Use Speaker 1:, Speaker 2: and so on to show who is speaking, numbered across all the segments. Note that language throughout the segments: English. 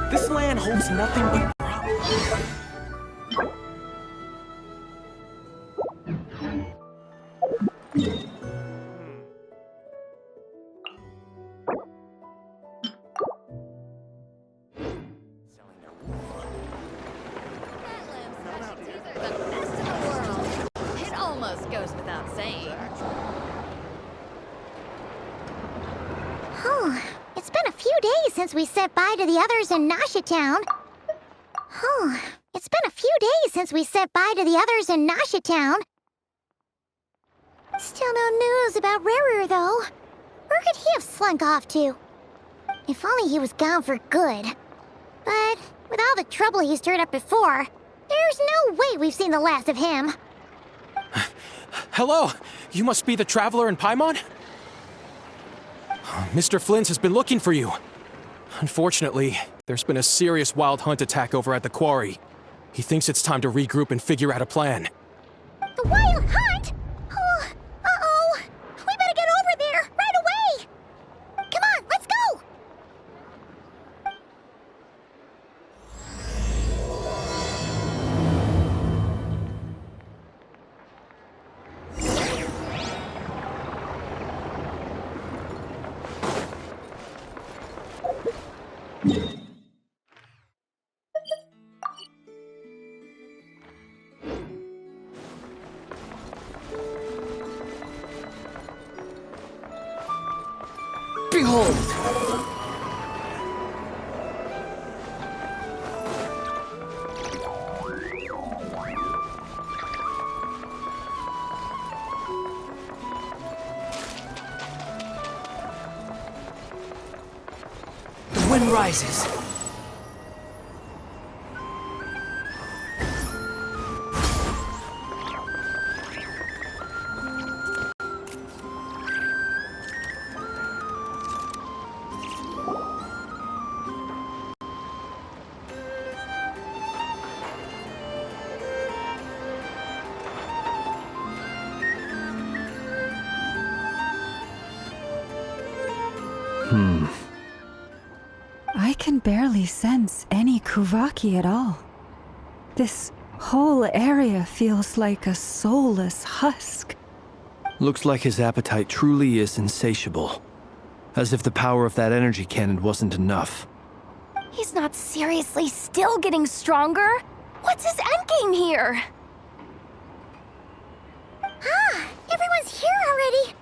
Speaker 1: This land holds nothing but problems.
Speaker 2: Since we said bye to the others in Nasha Town. Oh, it's been a few days since we said bye to the others in Nasha Town. Still no news about Rarer, though. Where could he have slunk off to? If only he was gone for good. But with all the trouble he stirred up before, there's no way we've seen the last of him.
Speaker 1: Hello, you must be the traveler in Paimon? Mr. Flint has been looking for you. Unfortunately, there's been a serious wild hunt attack over at the quarry. He thinks it's time to regroup and figure out a plan.
Speaker 2: The wild hunt? Oh, uh-oh. We better get over there, right away! Come on, let's go!
Speaker 3: Demon rises.
Speaker 4: I can barely sense any Kuvaki at all. This whole area feels like a soulless husk.
Speaker 5: Looks like his appetite truly is insatiable. As if the power of that energy cannon wasn't enough.
Speaker 6: He's not seriously still getting stronger? What's his endgame here?
Speaker 2: Ah, everyone's here already.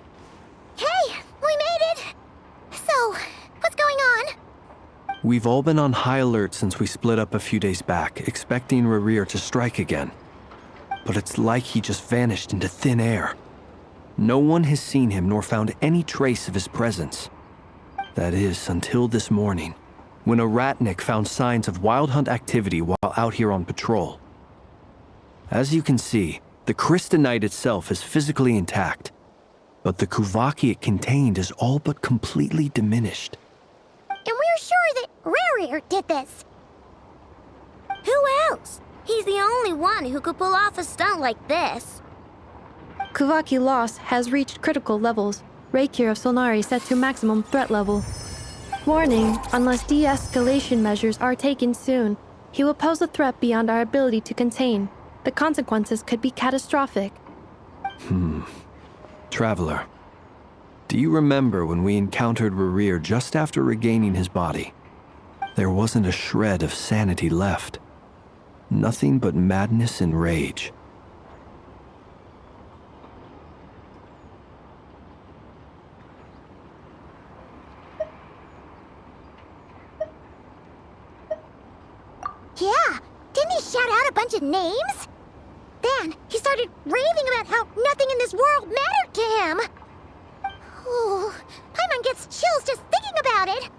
Speaker 2: Hey, we made it. So, what's going on?
Speaker 5: We've all been on high alert since we split up a few days back, expecting Rerir to strike again. But it's like he just vanished into thin air. No one has seen him nor found any trace of his presence. That is, until this morning, when a ratnik found signs of wild hunt activity while out here on patrol. As you can see, the crystalline itself is physically intact, but the Kuvaki it contained is all but completely diminished.
Speaker 2: And we're sure that Rarir did this.
Speaker 7: Who else? He's the only one who could pull off a stunt like this.
Speaker 8: Kuvaki loss has reached critical levels. Reikir of Solnari set to maximum threat level. Warning, unless de-escalation measures are taken soon, he will pose a threat beyond our ability to contain. The consequences could be catastrophic.
Speaker 5: Traveler, do you remember when we encountered Rerir just after regaining his body? There wasn't a shred of sanity left. Nothing but madness and rage.
Speaker 2: Yeah, didn't he shout out a bunch of names? Then he started raving about how nothing in this world mattered to him. Oh, Paimon gets chills just thinking about it.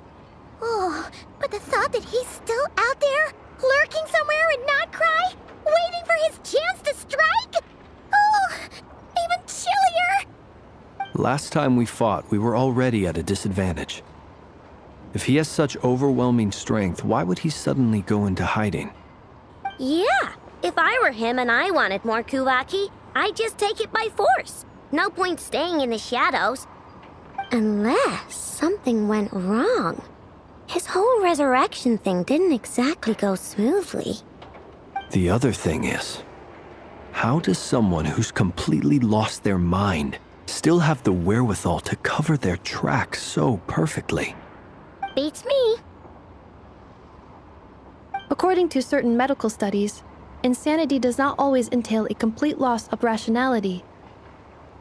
Speaker 2: Oh, but the thought that he's still out there, lurking somewhere in Notcry, waiting for his chance to strike? Oh, even chillier.
Speaker 5: Last time we fought, we were already at a disadvantage. If he has such overwhelming strength, why would he suddenly go into hiding?
Speaker 7: Yeah, if I were him and I wanted more Kuvaki, I'd just take it by force. No point staying in the shadows. Unless something went wrong. His whole resurrection thing didn't exactly go smoothly.
Speaker 5: The other thing is, how does someone who's completely lost their mind still have the wherewithal to cover their tracks so perfectly?
Speaker 7: Beats me.
Speaker 8: According to certain medical studies, insanity does not always entail a complete loss of rationality.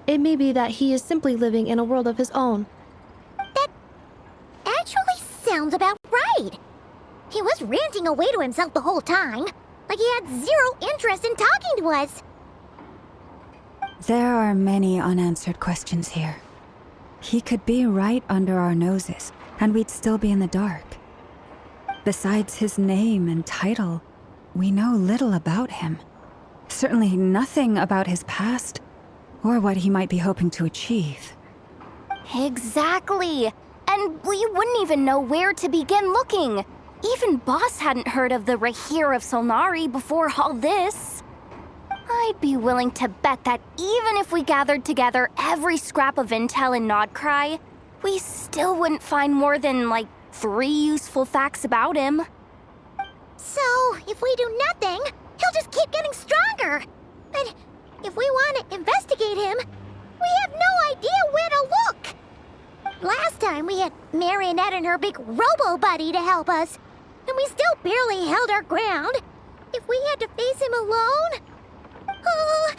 Speaker 8: It may be that he is simply living in a world of his own.
Speaker 2: That actually sounds about right. He was ranting away to himself the whole time, like he had zero interest in talking to us.
Speaker 4: There are many unanswered questions here. He could be right under our noses, and we'd still be in the dark. Besides his name and title, we know little about him. Certainly nothing about his past, or what he might be hoping to achieve.
Speaker 6: Exactly. And we wouldn't even know where to begin looking. Even Boss hadn't heard of the Reikir of Solnari before all this. I'd be willing to bet that even if we gathered together every scrap of intel in Nodcry, we still wouldn't find more than, 3 useful facts about him.
Speaker 2: So, if we do nothing, he'll just keep getting stronger. But if we want to investigate him, we have no idea where to look. Last time we had Marionette and her big robo-buddy to help us, and we still barely held our ground. If we had to face him alone... Oh,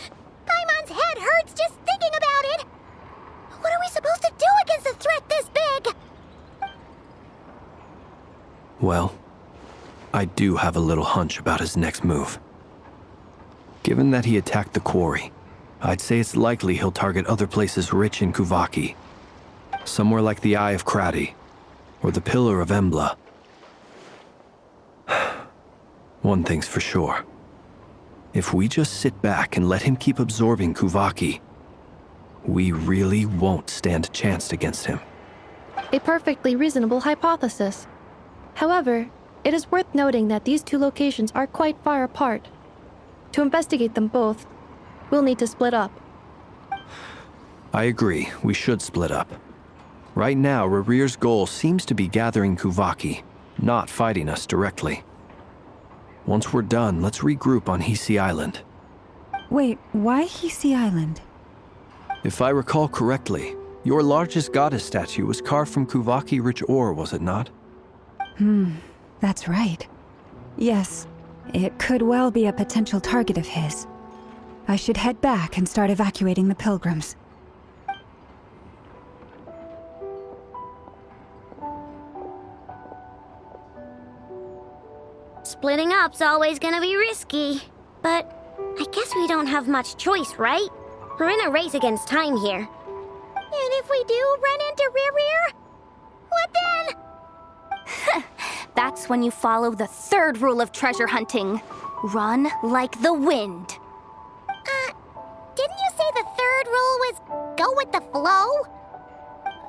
Speaker 2: Paimon's head hurts just thinking about it. What are we supposed to do against a threat this big?
Speaker 5: Well, I do have a little hunch about his next move. Given that he attacked the quarry, I'd say it's likely he'll target other places rich in Kuvaki. Somewhere like the Eye of Krati, or the Pillar of Embla. One thing's for sure. If we just sit back and let him keep absorbing Kuvaki, we really won't stand a chance against him.
Speaker 8: A perfectly reasonable hypothesis. However, it is worth noting that these two locations are quite far apart. To investigate them both, we'll need to split up.
Speaker 5: I agree, we should split up. Right now, Rarir's goal seems to be gathering Kuvaki, not fighting us directly. Once we're done, let's regroup on Hisi Island.
Speaker 4: Wait, why Hisi Island?
Speaker 5: If I recall correctly, your largest goddess statue was carved from Kuvaki-rich ore, was it not?
Speaker 4: That's right. Yes, it could well be a potential target of his. I should head back and start evacuating the pilgrims.
Speaker 7: Splitting up's always gonna be risky. But I guess we don't have much choice, right? We're in a race against time here.
Speaker 2: And if we do run into Rear, what then?
Speaker 6: That's when you follow the third rule of treasure hunting. Run like the wind.
Speaker 2: Didn't you say the third rule was go with the flow?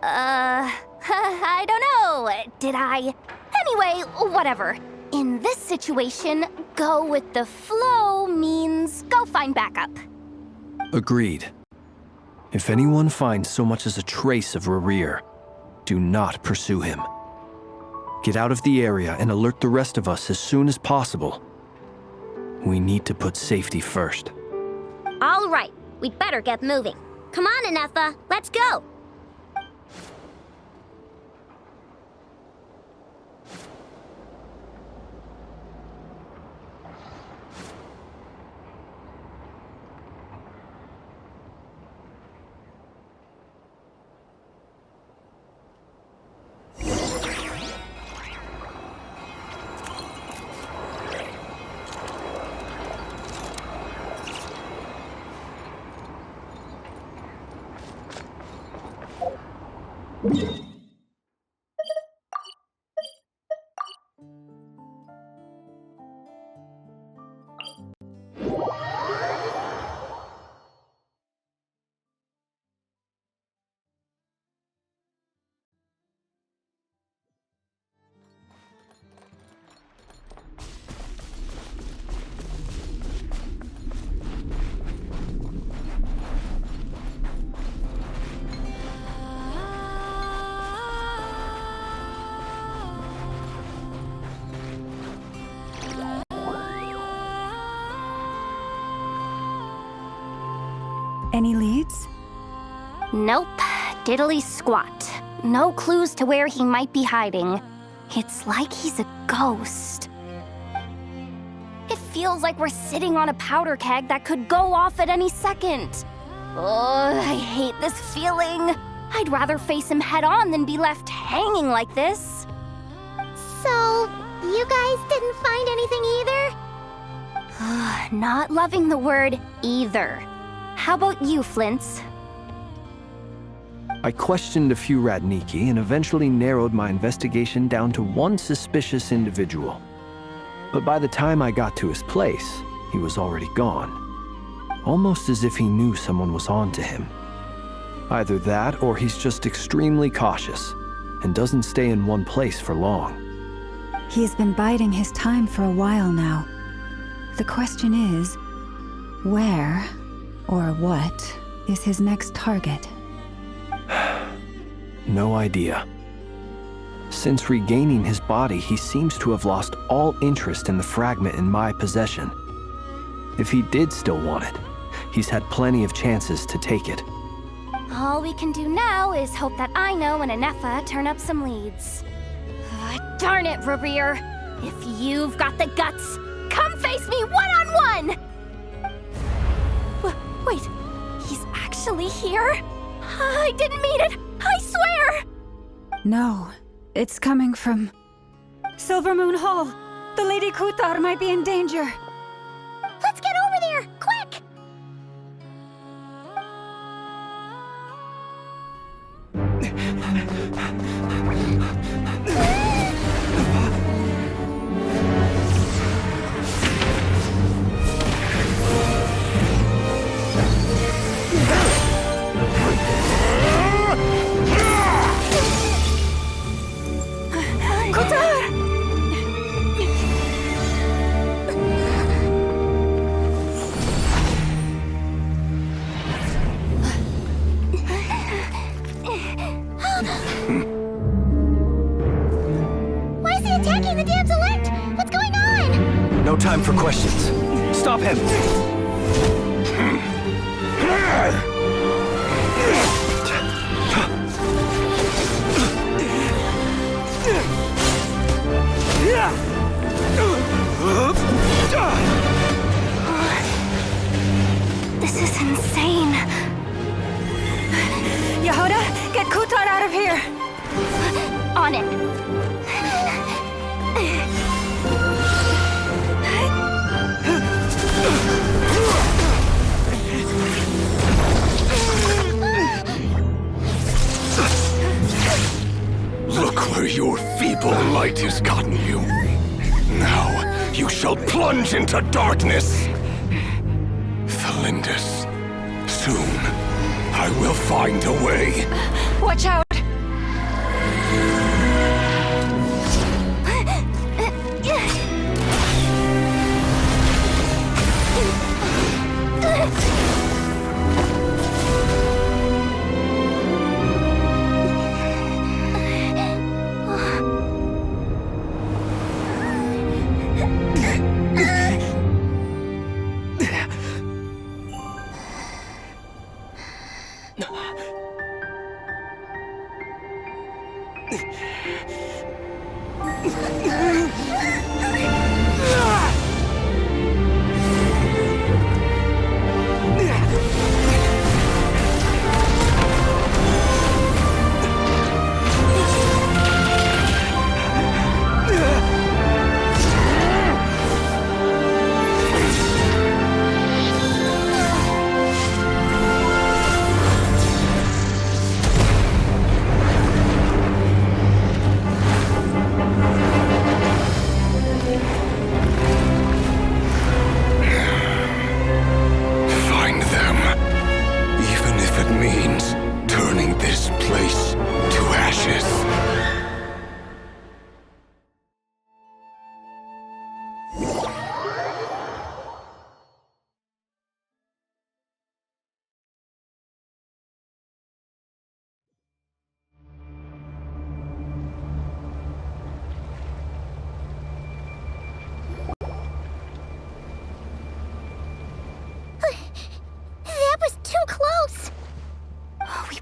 Speaker 6: I don't know. Did I? Anyway, whatever. In this situation, go with the flow means go find backup.
Speaker 5: Agreed. If anyone finds so much as a trace of Rarir, do not pursue him. Get out of the area and alert the rest of us as soon as possible. We need to put safety first.
Speaker 7: All right, we'd better get moving. Come on, Anefa, let's go.
Speaker 4: Any leads?
Speaker 6: Nope. Diddly squat. No clues to where he might be hiding. It's like he's a ghost. It feels like we're sitting on a powder keg that could go off at any second. Ugh, I hate this feeling. I'd rather face him head on than be left hanging like this.
Speaker 2: So, you guys didn't find anything either?
Speaker 6: Not loving the word either. How about you, Flintz?
Speaker 5: I questioned a few Radniki and eventually narrowed my investigation down to one suspicious individual. But by the time I got to his place, he was already gone. Almost as if he knew someone was on to him. Either that or he's just extremely cautious and doesn't stay in one place for long.
Speaker 4: He's been biding his time for a while now. The question is, where or what is his next target?
Speaker 5: No idea. Since regaining his body, he seems to have lost all interest in the fragment in my possession. If he did still want it, he's had plenty of chances to take it.
Speaker 6: All we can do now is hope that Aino and Anefa turn up some leads. Darn it, Rarir! If you've got the guts, come face me one-on-one! Wait, he's actually here? I didn't mean it! I swear!
Speaker 4: No, it's coming from Silver Moon Hall. The Lady Kutar might be in danger.
Speaker 2: Let's get over there, quick! Why is he attacking the damselette? What's going on?
Speaker 5: No time for questions. Stop him!
Speaker 6: This is insane.
Speaker 4: Yehuda, get Kutar out of here!
Speaker 6: On it.
Speaker 3: Look where your feeble light has gotten you. Now you shall plunge into darkness. Thalindus, soon I will find a way.
Speaker 4: Watch out!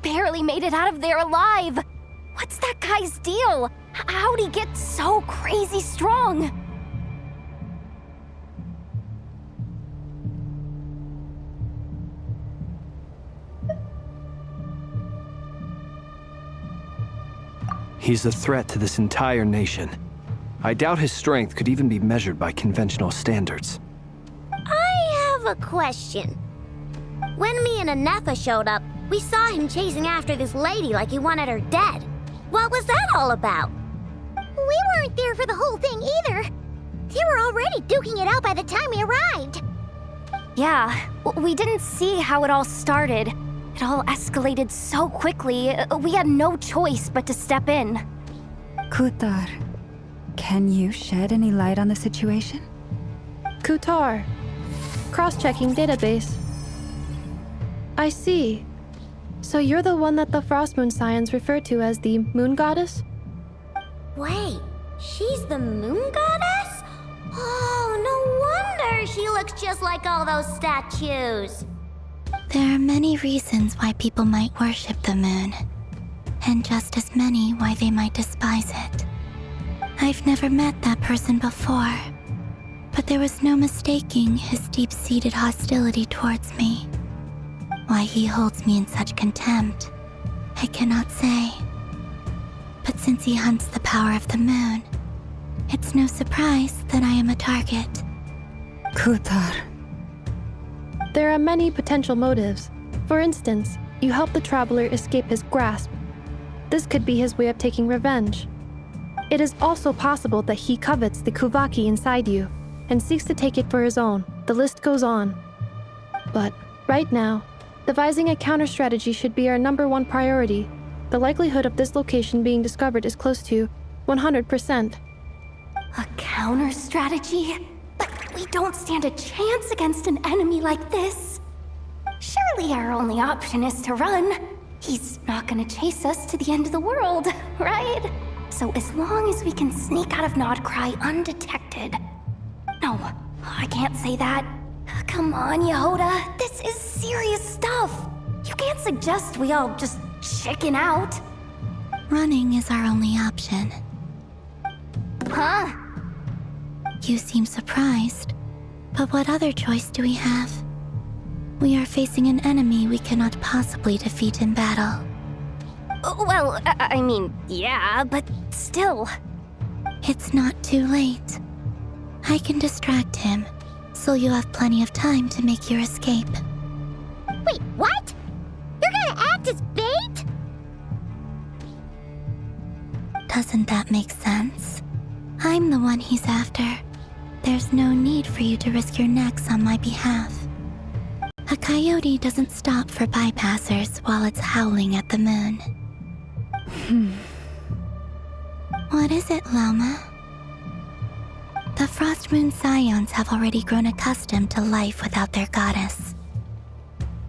Speaker 6: Barely made it out of there alive. What's that guy's deal? How'd he get so crazy strong?
Speaker 5: He's a threat to this entire nation. I doubt his strength could even be measured by conventional standards.
Speaker 7: I have a question. When me and Anefa showed up, we saw him chasing after this lady like he wanted her dead. What was that all about?
Speaker 2: We weren't there for the whole thing either. They were already duking it out by the time we arrived.
Speaker 6: Yeah, we didn't see how it all started. It all escalated so quickly, we had no choice but to step in.
Speaker 4: Kutar, can you shed any light on the situation?
Speaker 8: Kutar. Cross-checking database. I see. So you're the one that the Frost Moon Scions refer to as the Moon Goddess?
Speaker 7: Wait, she's the Moon Goddess? Oh, no wonder she looks just like all those statues.
Speaker 2: There are many reasons why people might worship the moon, and just as many why they might despise it. I've never met that person before, but there was no mistaking his deep-seated hostility towards me. Why he holds me in such contempt, I cannot say. But since he hunts the power of the moon, it's no surprise that I am a target.
Speaker 4: Kutar.
Speaker 8: There are many potential motives. For instance, you help the traveler escape his grasp. This could be his way of taking revenge. It is also possible that he covets the Kuvaki inside you and seeks to take it for his own. The list goes on. But right now, devising a counter-strategy should be our #1 priority. The likelihood of this location being discovered is close to 100%.
Speaker 6: A counter strategy? But we don't stand a chance against an enemy like this. Surely our only option is to run. He's not gonna chase us to the end of the world, right? So as long as we can sneak out of Nodcry undetected. No, I can't say that. Come on, Yehoda. This is serious stuff. You can't suggest we all just chicken out.
Speaker 2: Running is our only option.
Speaker 6: Huh?
Speaker 2: You seem surprised. But what other choice do we have? We are facing an enemy we cannot possibly defeat in battle.
Speaker 6: Well, I mean, yeah, but still.
Speaker 2: It's not too late. I can distract him, so you have plenty of time to make your escape.
Speaker 7: Wait, what? You're gonna act as bait?
Speaker 2: Doesn't that make sense? I'm the one he's after. There's no need for you to risk your necks on my behalf. A coyote doesn't stop for bypassers while it's howling at the moon. What is it, Loma? The Frost Moon Scions have already grown accustomed to life without their goddess.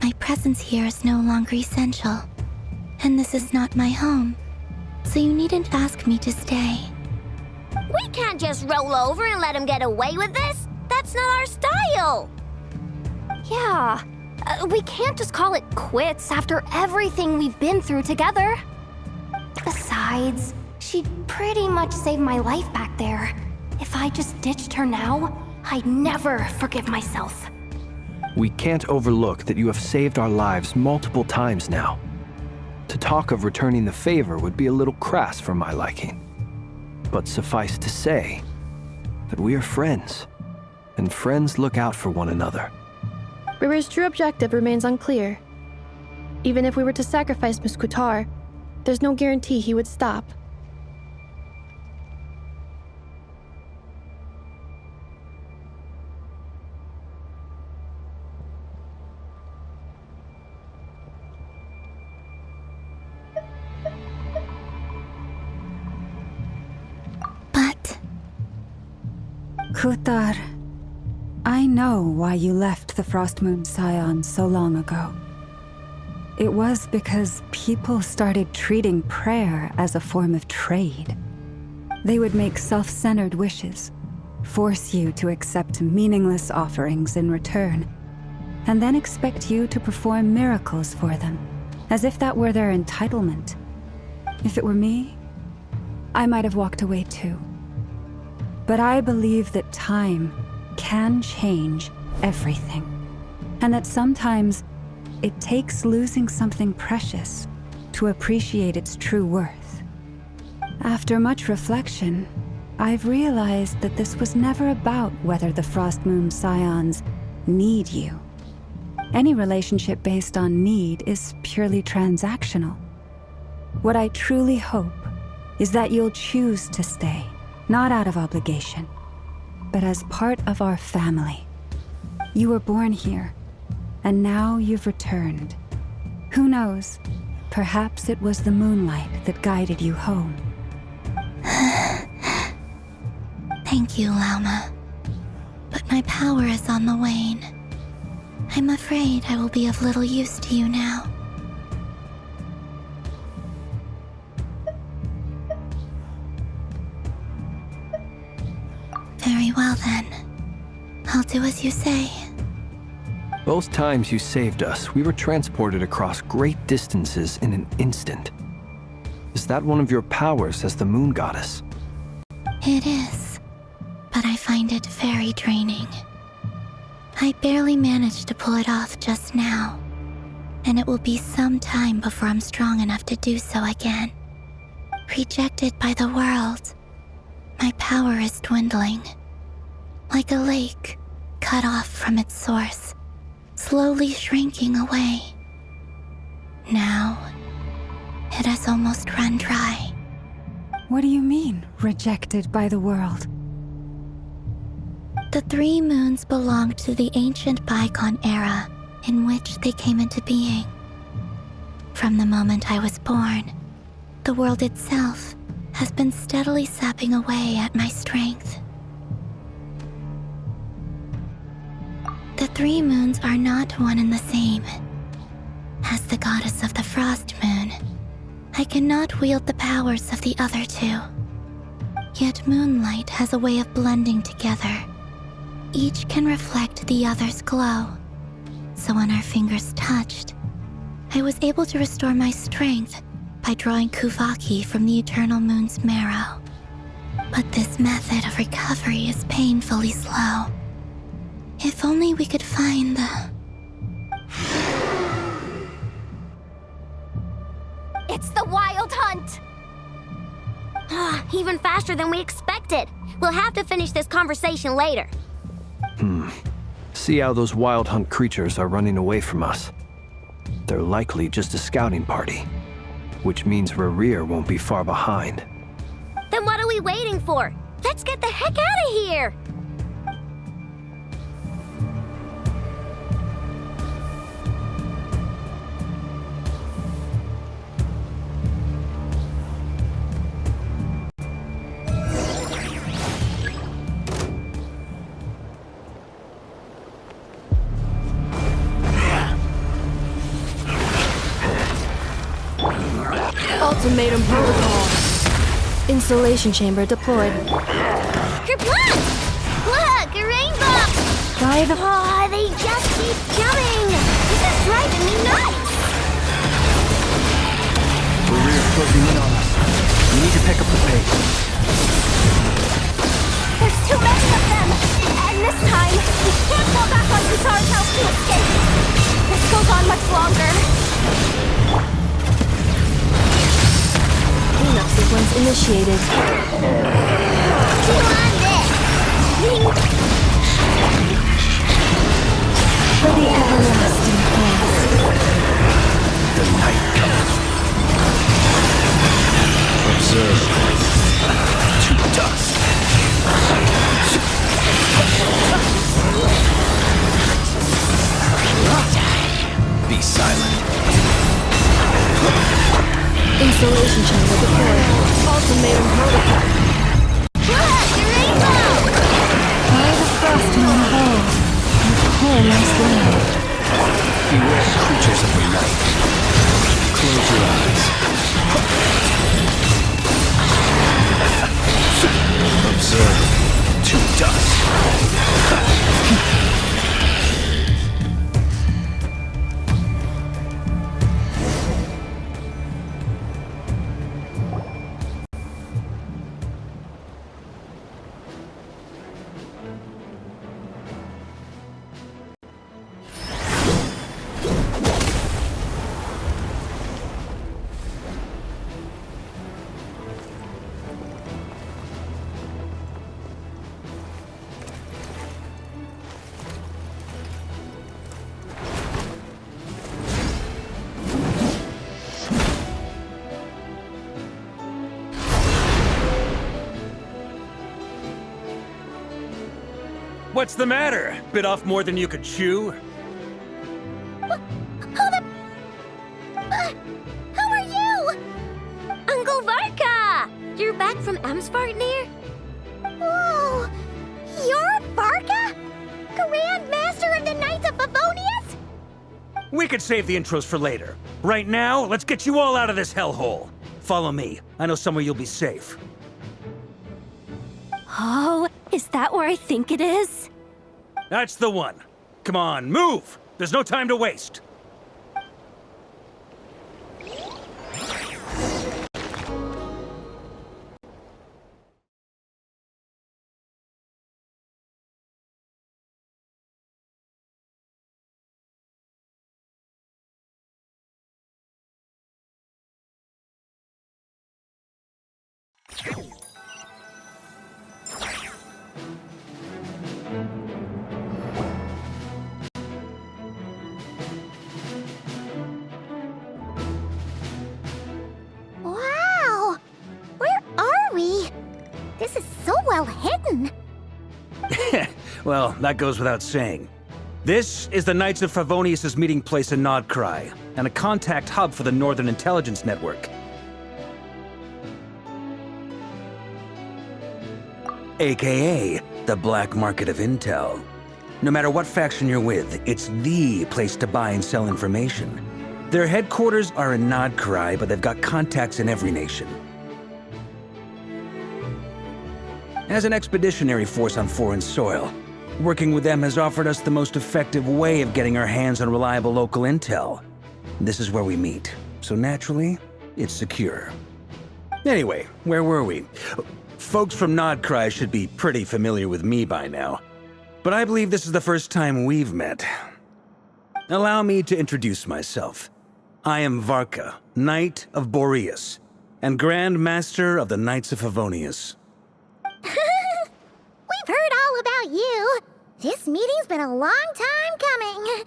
Speaker 2: My presence here is no longer essential, and this is not my home, so you needn't ask me to stay.
Speaker 7: We can't just roll over and let him get away with this. That's not our style.
Speaker 6: Yeah, we can't just call it quits after everything we've been through together. Besides, she'd pretty much saved my life back there. If I just ditched her now, I'd never forgive myself.
Speaker 5: We can't overlook that you have saved our lives multiple times now. To talk of returning the favor would be a little crass for my liking. But suffice to say that we are friends, and friends look out for one another.
Speaker 8: Riri's true objective remains unclear. Even if we were to sacrifice Muskutar, there's no guarantee he would stop.
Speaker 2: But
Speaker 4: Kutar, I know why you left the Frost Moon Scions so long ago. It was because people started treating prayer as a form of trade. They would make self-centered wishes, force you to accept meaningless offerings in return, and then expect you to perform miracles for them, as if that were their entitlement. If it were me, I might have walked away too. But I believe that time can change everything, and that sometimes it takes losing something precious to appreciate its true worth. After much reflection, I've realized that this was never about whether the Frost Moon Scions need you. Any relationship based on need is purely transactional. What I truly hope is that you'll choose to stay, not out of obligation, but as part of our family. You were born here, and now you've returned. Who knows? Perhaps it was the moonlight that guided you home.
Speaker 2: thank you, Lauma. But my power is on the wane. I'm afraid I will be of little use to you now. Very well then. I'll do as you say.
Speaker 5: Both times you saved us, we were transported across great distances in an instant. Is that one of your powers as the Moon Goddess?
Speaker 2: It is, but I find it very draining. I barely managed to pull it off just now, and it will be some time before I'm strong enough to do so again. Rejected by the world, my power is dwindling. Like a lake cut off from its source, slowly shrinking away. Now, it has almost run dry.
Speaker 4: What do you mean, rejected by the world?
Speaker 2: The 3 moons belonged to the ancient bygone era in which they came into being. From the moment I was born, the world itself has been steadily sapping away at my strength. The 3 moons are not one and the same. As the goddess of the Frost Moon, I cannot wield the powers of the other 2. Yet moonlight has a way of blending together. Each can reflect the other's glow. So when our fingers touched, I was able to restore my strength by drawing Kuvaki from the Eternal Moon's marrow. But this method of recovery is painfully slow. If only we could find the...
Speaker 6: It's the Wild Hunt!
Speaker 7: Even faster than we expected. We'll have to finish this conversation later.
Speaker 5: See how those Wild Hunt creatures are running away from us. They're likely just a scouting party, which means Rerir won't be far behind.
Speaker 7: Then what are we waiting for? Let's get the heck out of here!
Speaker 8: Ultimatum protocol. Installation chamber deployed.
Speaker 7: Kerplunk! Look, a rainbow!
Speaker 8: By the...
Speaker 7: Oh, they just keep coming! This is driving me nuts!
Speaker 5: Rerir closing in on us. We need to pick up the pace.
Speaker 6: There's too many of them! And this time, we can't fall back on Kusara's house to escape! This goes on much longer.
Speaker 8: Cleanup sequence initiated.
Speaker 7: You on this!
Speaker 4: For the everlasting past.
Speaker 5: The night comes. Observe. To dust. Be silent.
Speaker 8: Installation chamber deployed. Ultimatum protocol.
Speaker 7: Look, a rainbow!
Speaker 4: By the frost moon of old, with wholeness land.
Speaker 5: Beware creatures of the night. Close your eyes. Observe. To dust.
Speaker 9: What's the matter? Bit off more than you could chew?
Speaker 7: How are you? Uncle Varka! You're back from Amsvartnir?
Speaker 2: Whoa! You're Varka? Grand Master of the Knights of Favonius?
Speaker 9: We could save the intros for later. Right now, let's get you all out of this hellhole. Follow me. I know somewhere you'll be safe.
Speaker 6: Oh, is that where I think it is?
Speaker 9: That's the one. Come on, move! There's no time to waste.
Speaker 2: Wow! Where are we? This is so well hidden.
Speaker 9: Well, that goes without saying. This is the Knights of Favonius' meeting place in Nodcry, and a contact hub for the Northern Intelligence Network. AKA the black market of intel. No matter what faction you're with, it's the place to buy and sell information. Their headquarters are in Nodkrai, but they've got contacts in every nation. As an expeditionary force on foreign soil, working with them has offered us the most effective way of getting our hands on reliable local intel. This is where we meet, so naturally, it's secure. Anyway, where were we? Folks from Nodkrai should be pretty familiar with me by now, but I believe this is the first time we've met. Allow me to introduce myself. I am Varka, Knight of Boreas, and Grand Master of the Knights of Favonius.
Speaker 2: We've heard all about you. This meeting's been a long time coming.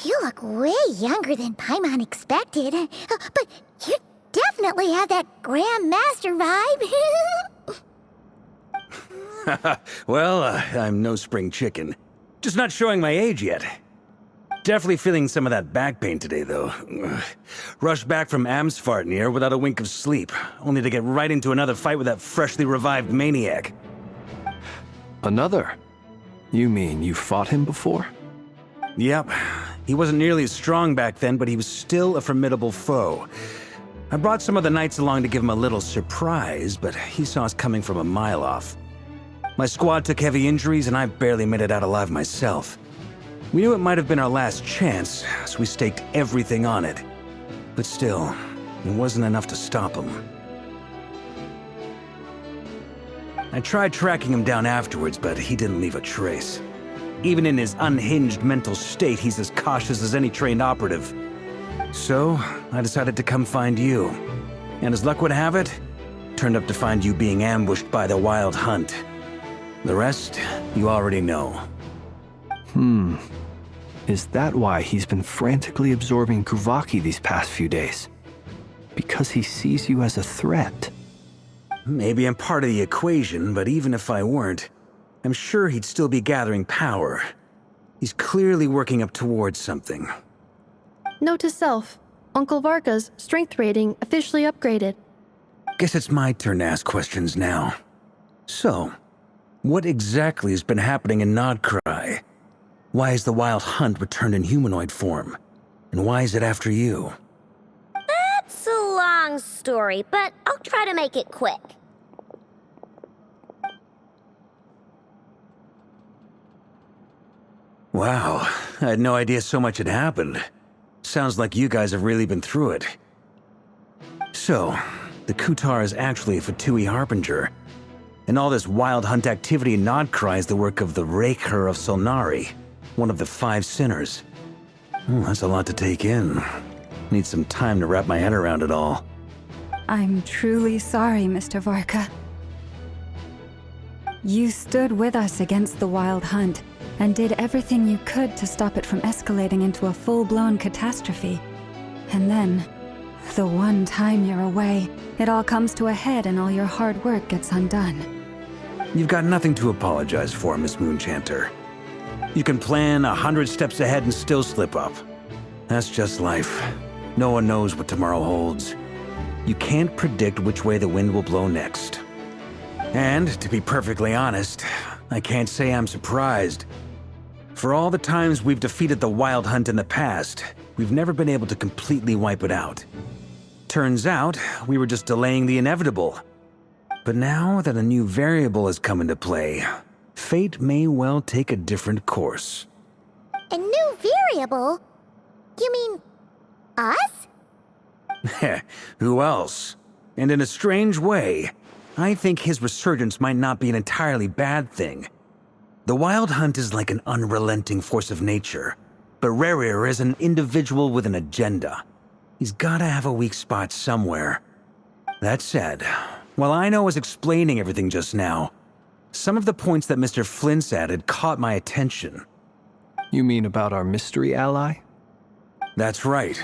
Speaker 2: You look way younger than Paimon expected, but you definitely have that Grand Master vibe.
Speaker 9: Well, I'm no spring chicken. Just not showing my age yet. Definitely feeling some of that back pain today, though. Rushed back from Amsfartnir without a wink of sleep, only to get right into another fight with that freshly revived maniac.
Speaker 5: Another? You mean you fought him before?
Speaker 9: Yep. He wasn't nearly as strong back then, but he was still a formidable foe. I brought some of the knights along to give him a little surprise, but he saw us coming from a mile off. My squad took heavy injuries, and I barely made it out alive myself. We knew it might have been our last chance, so we staked everything on it. But still, it wasn't enough to stop him. I tried tracking him down afterwards, but he didn't leave a trace. Even in his unhinged mental state, he's as cautious as any trained operative. So, I decided to come find you. And as luck would have it, turned up to find you being ambushed by the Wild Hunt. The rest, you already know.
Speaker 5: Is that why he's been frantically absorbing Kuvaki these past few days? Because he sees you as a threat?
Speaker 9: Maybe I'm part of the equation, but even if I weren't, I'm sure he'd still be gathering power. He's clearly working up towards something.
Speaker 8: Note to self, Uncle Varka's strength rating officially upgraded.
Speaker 9: Guess it's my turn to ask questions now. So, what exactly has been happening in Nodkrai? Why is the Wild Hunt returned in humanoid form? And why is it after you?
Speaker 7: That's a long story, but I'll try to make it quick.
Speaker 9: Wow, I had no idea so much had happened. Sounds like you guys have really been through it. So, the Kutar is actually a Fatui Harbinger. And all this Wild Hunt activity in Nodkrai is the work of the Raker of Solnari, one of the 5 sinners. That's a lot to take in. Need some time to wrap my head around it all.
Speaker 4: I'm truly sorry, Mr. Varka. You stood with us against the Wild Hunt and did everything you could to stop it from escalating into a full-blown catastrophe. And then, the one time you're away, it all comes to a head and all your hard work gets undone.
Speaker 9: You've got nothing to apologize for, Miss Moonchanter. You can plan 100 steps ahead and still slip up. That's just life. No one knows what tomorrow holds. You can't predict which way the wind will blow next. And, to be perfectly honest, I can't say I'm surprised. For all the times we've defeated the Wild Hunt in the past, we've never been able to completely wipe it out. Turns out, we were just delaying the inevitable. But now that a new variable has come into play, fate may well take a different course.
Speaker 2: A new variable? You mean us?
Speaker 9: Who else? And in a strange way, I think his resurgence might not be an entirely bad thing. The Wild Hunt is like an unrelenting force of nature, but Rerir is an individual with an agenda. He's gotta have a weak spot somewhere. That said, while I was explaining everything just now, some of the points that Mr. Flint's added caught my attention.
Speaker 5: You mean about our mystery ally?
Speaker 9: That's right.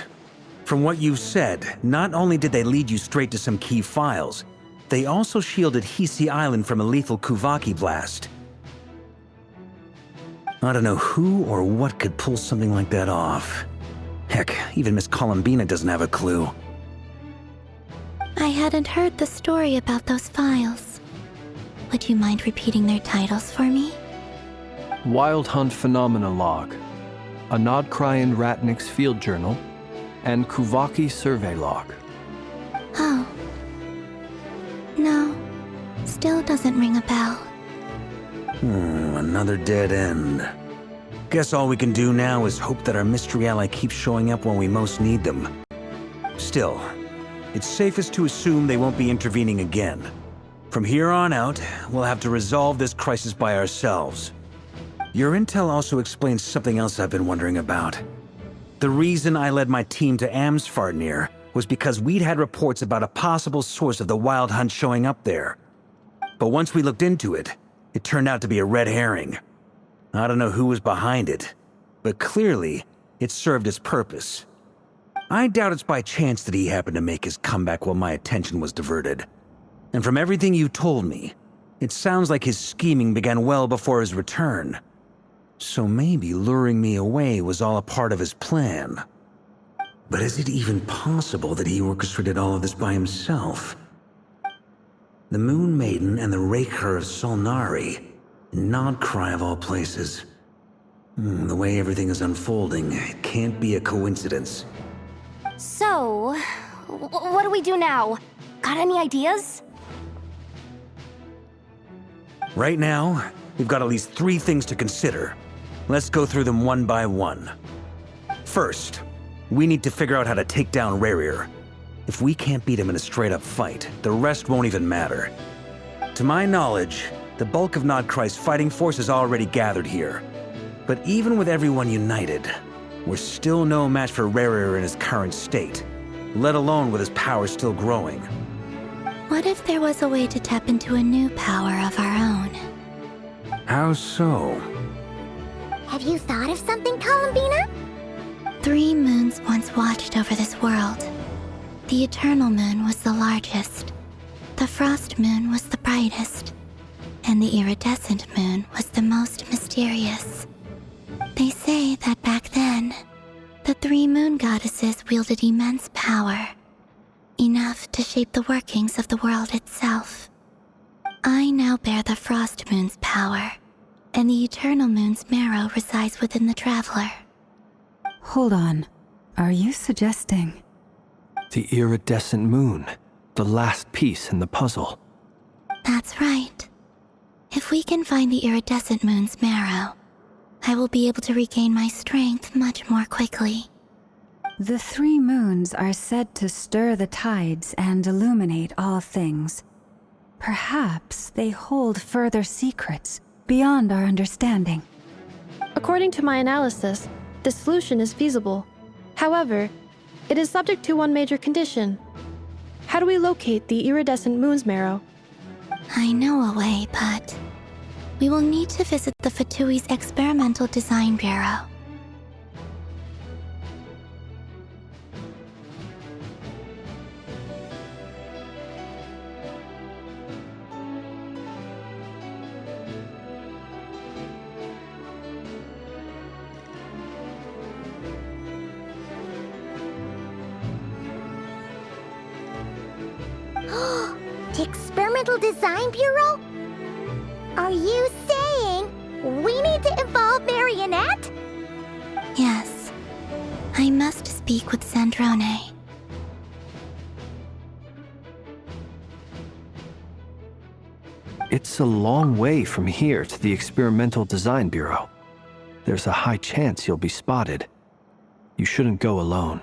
Speaker 9: From what you've said, not only did they lead you straight to some key files, they also shielded Hisi Island from a lethal Kuvaki blast. I don't know who or what could pull something like that off. Heck, even Miss Columbina doesn't have a clue.
Speaker 2: I hadn't heard the story about those files.
Speaker 10: Would you mind repeating their titles for me?
Speaker 5: Wild Hunt Phenomena Log, a Nodkryan Ratnik's Field Journal, and Kuvaki Survey Log.
Speaker 10: Oh. No. Still doesn't ring a bell.
Speaker 9: Another dead end. Guess all we can do now is hope that our mystery ally keeps showing up when we most need them. Still, it's safest to assume they won't be intervening again. From here on out, we'll have to resolve this crisis by ourselves. Your intel also explains something else I've been wondering about. The reason I led my team to Amsfarnir was because we'd had reports about a possible source of the Wild Hunt showing up there. But once we looked into it, it turned out to be a red herring. I don't know who was behind it, but clearly, it served its purpose. I doubt it's by chance that he happened to make his comeback while my attention was diverted. And from everything you told me, it sounds like his scheming began well before his return. So maybe luring me away was all a part of his plan. But is it even possible that he orchestrated all of this by himself? The Moon Maiden and the Raker of Solnari, Nodcry of all places. The way everything is unfolding, it can't be a coincidence.
Speaker 6: So, what do we do now? Got any ideas?
Speaker 9: Right now, we've got at least 3 things to consider. Let's go through them one by one. First, we need to figure out how to take down Rerir. If we can't beat him in a straight-up fight, the rest won't even matter. To my knowledge, the bulk of Nodcry's fighting force is already gathered here. But even with everyone united, we're still no match for Rerir in his current state, let alone with his power still growing.
Speaker 10: What if there was a way to tap into a new power of our own?
Speaker 9: How so?
Speaker 2: Have you thought of something, Columbina?
Speaker 10: 3 moons once watched over this world. The Eternal Moon was the largest. The Frost Moon was the brightest. And the Iridescent Moon was the most mysterious. They say that back then, the 3 moon goddesses wielded immense power. Enough to shape the workings of the world itself. I now bear the Frost Moon's power, and the Eternal Moon's marrow resides within the Traveler.
Speaker 4: Hold on. Are you suggesting?
Speaker 5: The Iridescent Moon, the last piece in the puzzle.
Speaker 10: That's right. If we can find the Iridescent Moon's marrow, I will be able to regain my strength much more quickly.
Speaker 4: The 3 moons are said to stir the tides and illuminate all things. Perhaps they hold further secrets beyond our understanding.
Speaker 8: According to my analysis, the solution is feasible. However, it is subject to one major condition. How do we locate the Iridescent Moon's marrow?
Speaker 10: I know a way, but we will need to visit the Fatui's Experimental Design Bureau.
Speaker 2: The Experimental Design Bureau? Are you saying we need to involve Marionette?
Speaker 10: Yes. I must speak with Sandrone.
Speaker 5: It's a long way from here to the Experimental Design Bureau. There's a high chance you'll be spotted. You shouldn't go alone.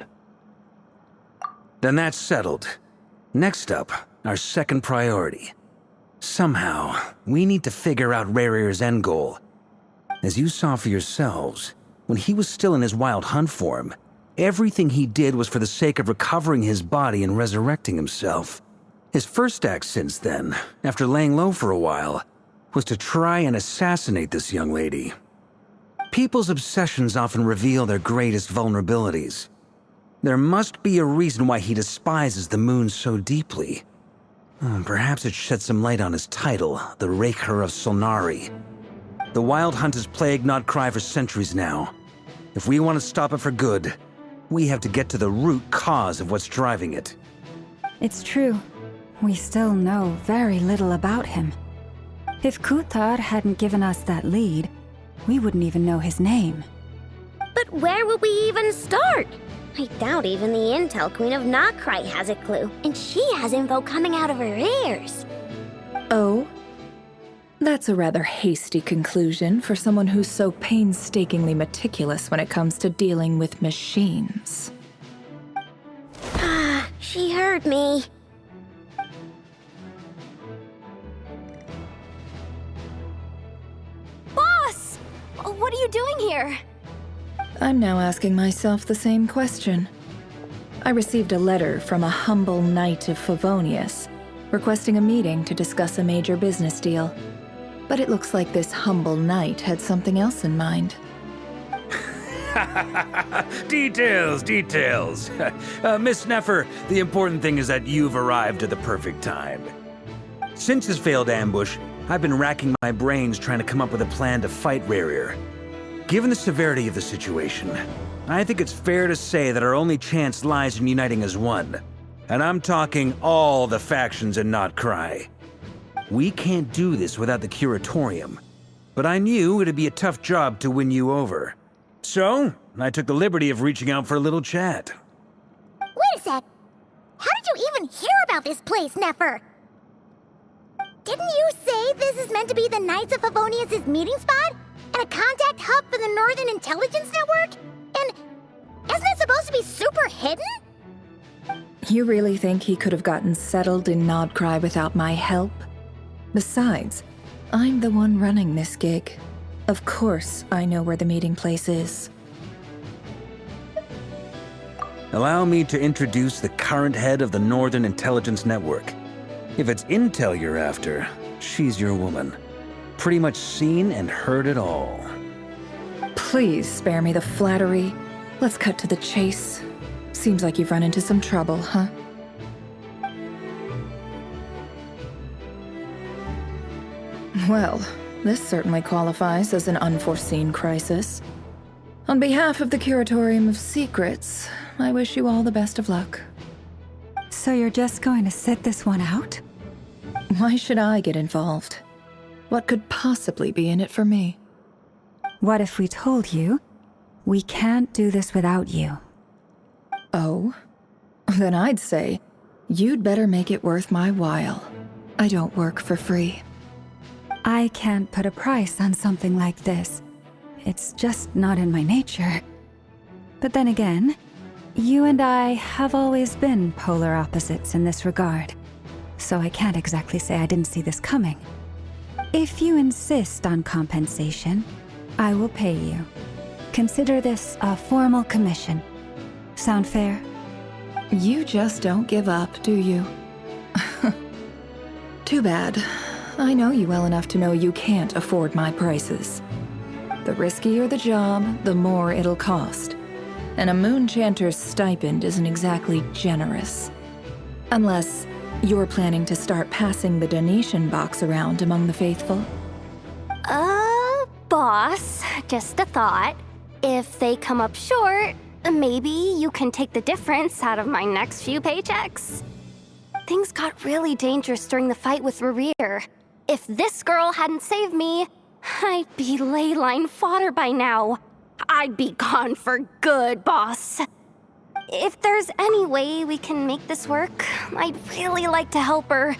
Speaker 9: Then that's settled. Next up, our second priority. Somehow, we need to figure out Rerir's end goal. As you saw for yourselves, when he was still in his Wild Hunt form, everything he did was for the sake of recovering his body and resurrecting himself. His first act since then, after laying low for a while, was to try and assassinate this young lady. People's obsessions often reveal their greatest vulnerabilities. There must be a reason why he despises the moon so deeply. Perhaps it sheds some light on his title, the Raker of Solnari. The Wild Hunt has plagued Nodcry for centuries now. If we want to stop it for good, we have to get to the root cause of what's driving it.
Speaker 4: It's true. We still know very little about him. If Kuthar hadn't given us that lead, we wouldn't even know his name.
Speaker 7: But where would we even start? I doubt even the Intel Queen of Nokrai has a clue, and she has info coming out of her ears.
Speaker 11: Oh? That's a rather hasty conclusion for someone who's so painstakingly meticulous when it comes to dealing with machines.
Speaker 7: Ah, she heard me.
Speaker 6: Boss! What are you doing here?
Speaker 11: I'm now asking myself the same question. I received a letter from a humble knight of Favonius, requesting a meeting to discuss a major business deal. But it looks like this humble knight had something else in mind.
Speaker 9: Details, details. Miss Neffer, the important thing is that you've arrived at the perfect time. Since his failed ambush, I've been racking my brains trying to come up with a plan to fight Rerir. Given the severity of the situation, I think it's fair to say that our only chance lies in uniting as one. And I'm talking all the factions in Nokrai. We can't do this without the Curatorium, but I knew it'd be a tough job to win you over. So, I took the liberty of reaching out for a little chat.
Speaker 2: Wait a sec. How did you even hear about this place, Neffer? Didn't you say this is meant to be the Knights of Favonius' meeting spot? And a contact hub for the Northern Intelligence Network? And isn't it supposed to be super hidden?
Speaker 11: You really think he could have gotten settled in Nodcry without my help? Besides, I'm the one running this gig. Of course I know where the meeting place is.
Speaker 9: Allow me to introduce the current head of the Northern Intelligence Network. If it's intel you're after, she's your woman. Pretty much seen and heard it all.
Speaker 11: Please spare me the flattery. Let's cut to the chase. Seems like you've run into some trouble, huh? Well, this certainly qualifies as an unforeseen crisis. On behalf of the Curatorium of Secrets, I wish you all the best of luck.
Speaker 4: So you're just going to sit this one out?
Speaker 11: Why should I get involved? What could possibly be in it for me?
Speaker 4: What if we told you we can't do this without you?
Speaker 11: Oh? Then I'd say, you'd better make it worth my while. I don't work for free.
Speaker 4: I can't put a price on something like this. It's just not in my nature. But then again, you and I have always been polar opposites in this regard. So I can't exactly say I didn't see this coming. If you insist on compensation, I will pay you. Consider this a formal commission. Sound fair?
Speaker 11: You just don't give up, do you? Too bad. I know you well enough to know you can't afford my prices. The riskier the job, the more it'll cost. And a Moonchanter's stipend isn't exactly generous. Unless you're planning to start passing the donation box around among the faithful.
Speaker 6: Boss, just a thought. If they come up short, maybe you can take the difference out of my next few paychecks. Things got really dangerous during the fight with Rerir. If this girl hadn't saved me, I'd be ley line fodder by now. I'd be gone for good, boss. If there's any way we can make this work, I'd really like to help her.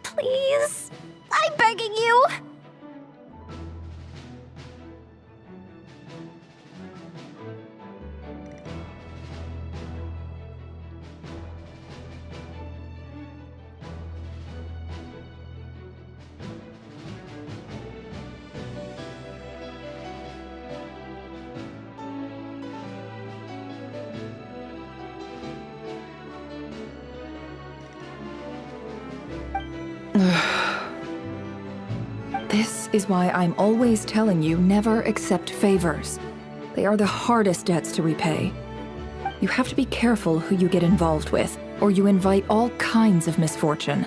Speaker 6: Please, I'm begging you.
Speaker 11: This is why I'm always telling you never accept favors. They are the hardest debts to repay. You have to be careful who you get involved with, or you invite all kinds of misfortune.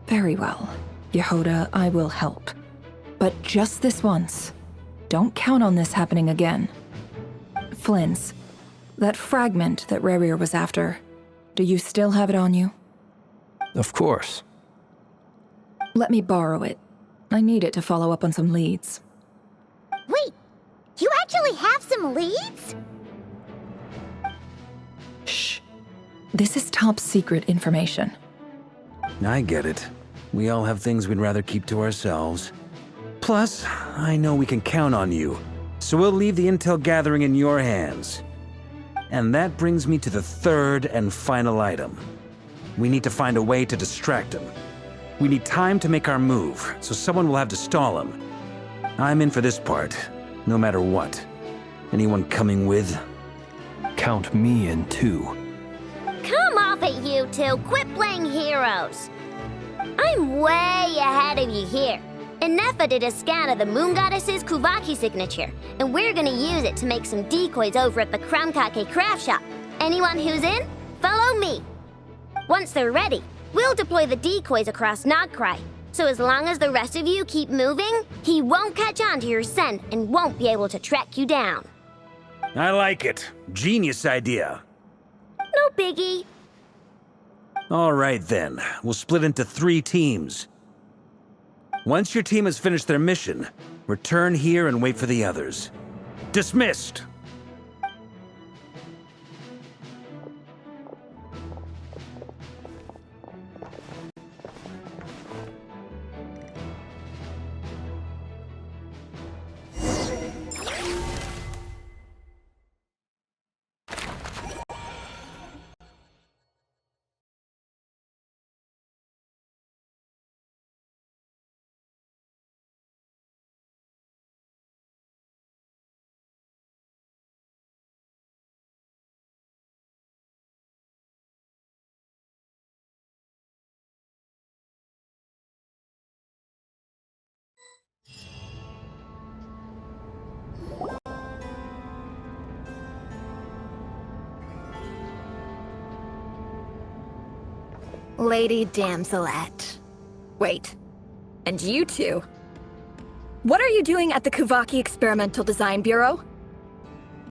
Speaker 11: Very well, Yehoda, I will help. But just this once. Don't count on this happening again. Flins, that fragment that Rerir was after, do you still have it on you?
Speaker 5: Of course.
Speaker 11: Let me borrow it. I need it to follow up on some leads.
Speaker 2: Wait, you actually have some leads?
Speaker 11: Shh. This is top secret information.
Speaker 9: I get it. We all have things we'd rather keep to ourselves. Plus, I know we can count on you, so we'll leave the intel gathering in your hands. And that brings me to the third and final item. We need to find a way to distract him. We need time to make our move, so someone will have to stall him. I'm in for this part, no matter what. Anyone coming with?
Speaker 5: Count me in too.
Speaker 7: Come off it, you two. Quit playing heroes. I'm way ahead of you here. Nefa did a scan of the Moon Goddess's Kuvaki signature, and we're gonna use it to make some decoys over at the Kramkake craft shop. Anyone who's in, follow me. Once they're ready, we'll deploy the decoys across Nagkrai. So as long as the rest of you keep moving, he won't catch on to your scent and won't be able to track you down.
Speaker 9: I like it. Genius idea.
Speaker 7: No biggie.
Speaker 9: All right then, we'll split into 3 teams. Once your team has finished their mission, return here and wait for the others. Dismissed!
Speaker 12: Lady Damselette. Wait, and you two? What are you doing at the Kuvaki Experimental Design Bureau?